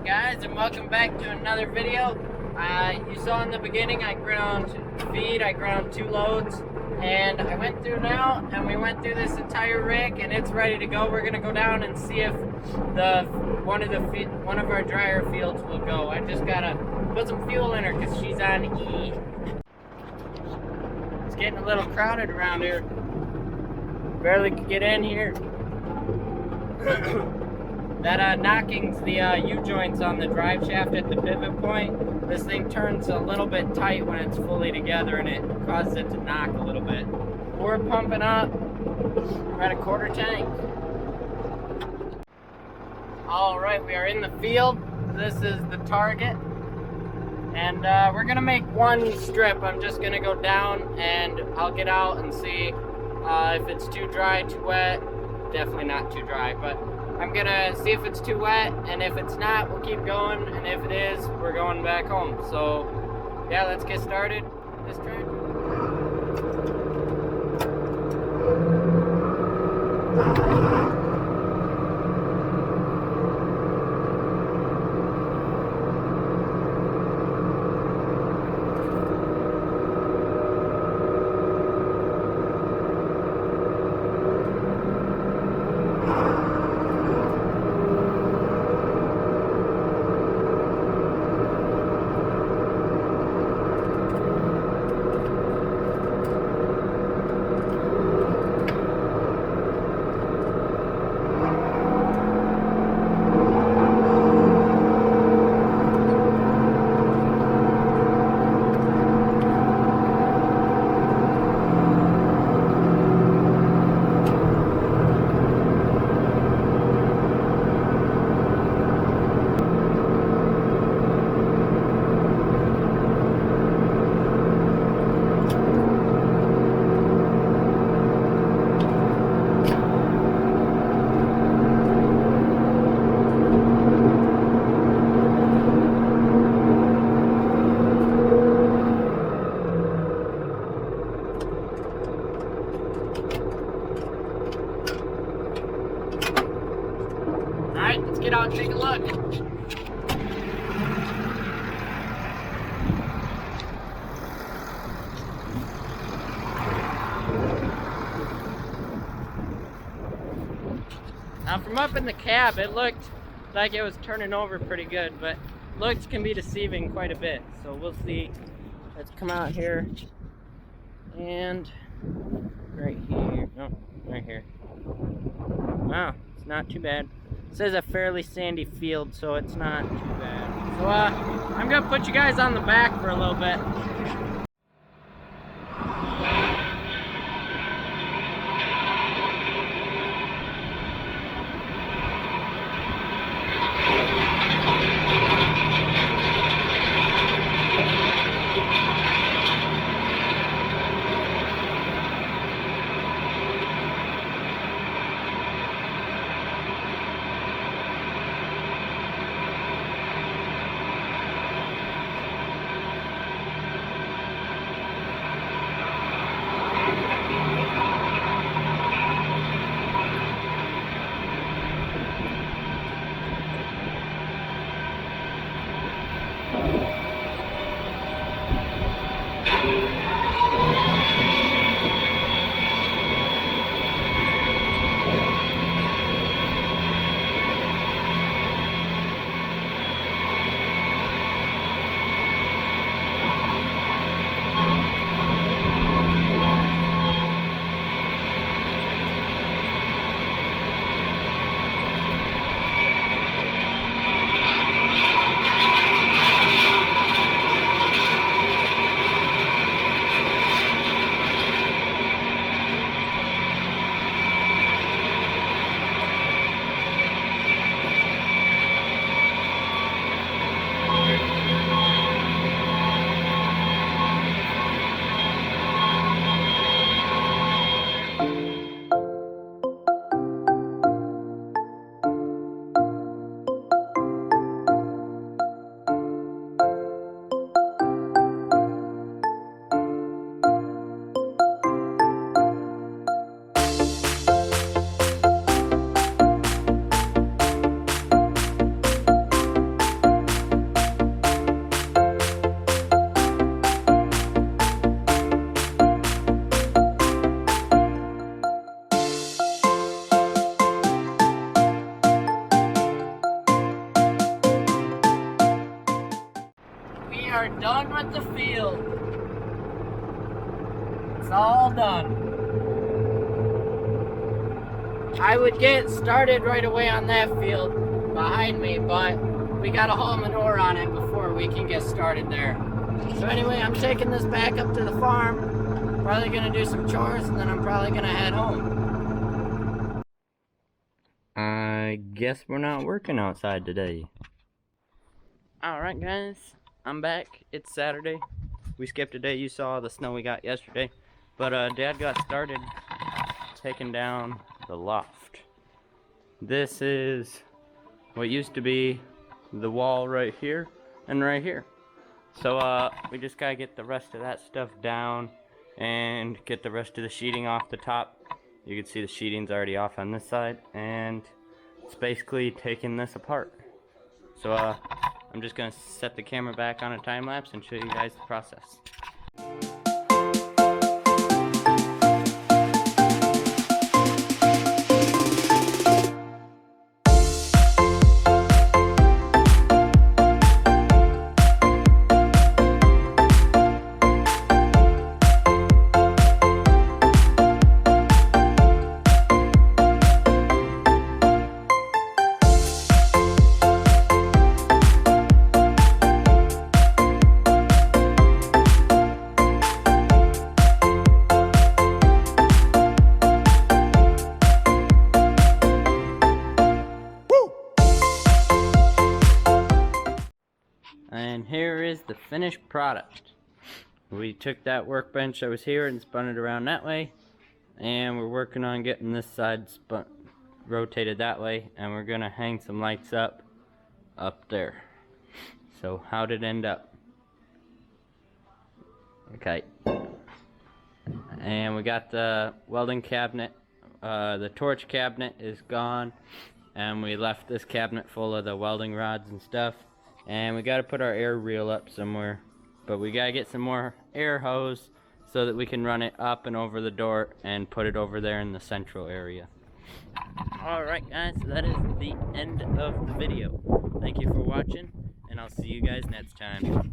guys, and welcome back to another video. You saw in the beginning I ground 2 loads, and I went through now, and we went through this entire rig, and it's ready to go. We're gonna go down and see if one of our dryer fields will go. I just gotta put some fuel in her because she's on E. It's getting a little crowded around here. Barely could get in here. That knocking's the U-joints on the drive shaft at the pivot point. This thing turns a little bit tight when it's fully together, and it causes it to knock a little bit. We're pumping up. We're at a quarter tank. Alright, we are in the field. This is the target. And we're going to make one strip. I'm just going to go down, and I'll get out and see if it's too dry, too wet. Definitely not too dry, but I'm gonna see if it's too wet, and if it's not, we'll keep going, and if it is, we're going back home. So yeah, let's get started this trip. Let's get out and take a look. Now from up in the cab, it looked like it was turning over pretty good, but looks can be deceiving quite a bit. So we'll see. Let's come out here and right here. No, right here. Wow, it's not too bad. It says a fairly sandy field, so it's not too bad. So I'm gonna put you guys on the back for a little bit. are done with the field. It's all done. I would get started right away on that field behind me, but we gotta haul manure on it before we can get started there. So anyway, I'm taking this back up to the farm. Probably gonna do some chores, and then I'm probably gonna head home. I guess we're not working outside today. Alright guys, I'm back. It's Saturday. We skipped a day. You saw the snow we got yesterday. But Dad got started taking down the loft. This is what used to be the wall right here and right here. So we just gotta get the rest of that stuff down and get the rest of the sheeting off the top. You can see the sheeting's already off on this side, and it's basically taking this apart. So I'm just gonna set the camera back on a time lapse and show you guys the process. And here is the finished product. We took that workbench that was here and spun it around that way, and we're working on getting this side rotated that way, and we're gonna hang some lights up there. So how did it end up? Okay, and we got the welding cabinet. The torch cabinet is gone, and we left this cabinet full of the welding rods and stuff. And we got to put our air reel up somewhere, but we got to get some more air hose so that we can run it up and over the door and put it over there in the central area. Alright guys, so that is the end of the video. Thank you for watching, and I'll see you guys next time.